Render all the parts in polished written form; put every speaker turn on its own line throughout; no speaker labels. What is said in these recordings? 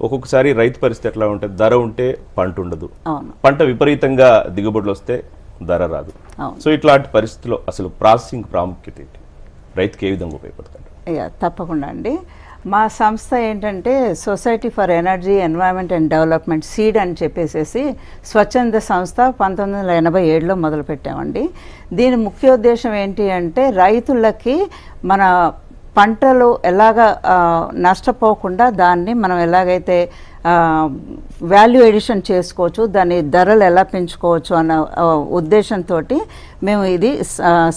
ఒక్కొక్కసారి రైతు పరిస్థితి ఎట్లా ఉంటుంది, ధర ఉంటే పంట ఉండదు,
అవును
పంట విపరీతంగా దిగుబడులు వస్తే ధర రాదు.
అవును.
సో ఇట్లాంటి పరిస్థితుల్లో అసలు ప్రాసెసింగ్ ప్రాముఖ్యత ఏంటి, రైతుకి ఏ విధంగా ఉపయోగపడుతుంది?
తప్పకుండా అండి. మా సంస్థ ఏంటంటే society for energy environment and development seed అని చెప్పేసి స్వచ్ఛంద సంస్థ 1987లో మొదలుపెట్టామండి. దీని ముఖ్య ఉద్దేశం ఏంటి అంటే రైతులకి మన పంటలు ఎలాగ నష్టపోకుండా దాన్ని మనం ఎలాగైతే వాల్యూ ఎడిషన్ చేసుకోవచ్చు, దాని ధరలు ఎలా పెంచుకోవచ్చు అన్న ఉద్దేశంతో మేము ఇది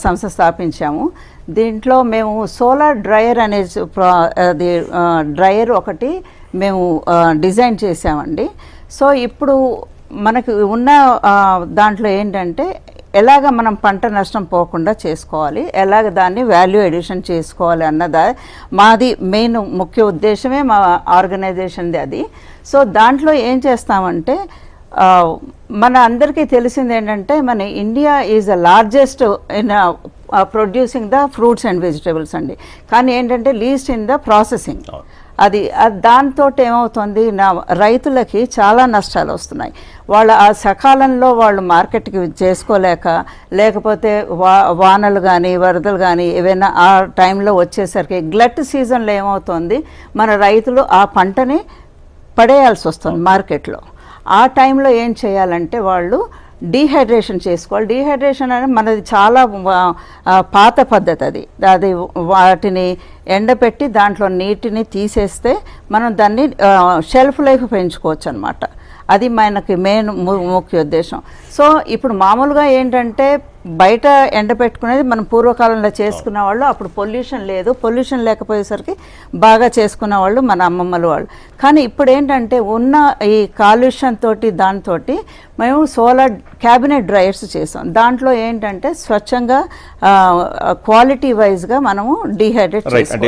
సంస్థ స్థాపించాము. దీంట్లో మేము సోలార్ డ్రయర్ అనే అది డ్రయర్ ఒకటి మేము డిజైన్ చేసామండి. సో ఇప్పుడు మనకు ఉన్న దాంట్లో ఏంటంటే ఎలాగ మనం పంట నష్టం పోకుండా చేసుకోవాలి, ఎలాగ దాన్ని వాల్యూ ఎడిషన్ చేసుకోవాలి అన్నదా మాది మెయిన్ ముఖ్య ఉద్దేశమే మా ఆర్గనైజేషన్ది అది. సో దాంట్లో ఏం చేస్తామంటే మన అందరికీ తెలిసింది ఏంటంటే మన India is the largest in producing the fruits and vegetables అండి. కానీ ఏంటంటే లీస్ట్ ఇన్ ద ప్రాసెసింగ్. అది దాంతో ఏమవుతుంది, రైతులకి చాలా నష్టాలు వస్తున్నాయి. వాళ్ళు ఆ సకాలంలో వాళ్ళు మార్కెట్కి చేసుకోలేక, లేకపోతే వానలు కానీ వరదలు కానీ ఏవైనా ఆ టైంలో వచ్చేసరికి గ్లట్ సీజన్లో ఏమవుతుంది, మన రైతులు ఆ పంటని పడేయాల్సి వస్తుంది మార్కెట్లో. ఆ టైంలో ఏం చేయాలంటే వాళ్ళు డీహైడ్రేషన్ చేసుకోవాలి. డీహైడ్రేషన్ అనేది మనది చాలా పాత పద్ధతి. అది వాటిని ఎండపెట్టి దాంట్లో నీటిని తీసేస్తే మనం దాన్ని షెల్ఫ్ లైఫ్ పెంచుకోవచ్చు అన్నమాట. అది మనకి మెయిన్ ముఖ్య ఉద్దేశం. సో ఇప్పుడు మామూలుగా ఏంటంటే బయట ఎండపెట్టుకునేది మనం పూర్వకాలంలో చేసుకున్న వాళ్ళు, అప్పుడు పొల్యూషన్ లేదు, పొల్యూషన్ లేకపోయేసరికి బాగా చేసుకున్న వాళ్ళు మన అమ్మమ్మలు వాళ్ళు. కానీ ఇప్పుడు ఏంటంటే ఉన్న ఈ కాలుష్యం తోటి దాంతో మేము సోలార్ క్యాబినెట్ డ్రైయర్స్ చేసాం. దాంట్లో ఏంటంటే స్వచ్ఛంగా క్వాలిటీ వైజ్గా మనము డీహైడ్రేట్ చేసుకోవాలి.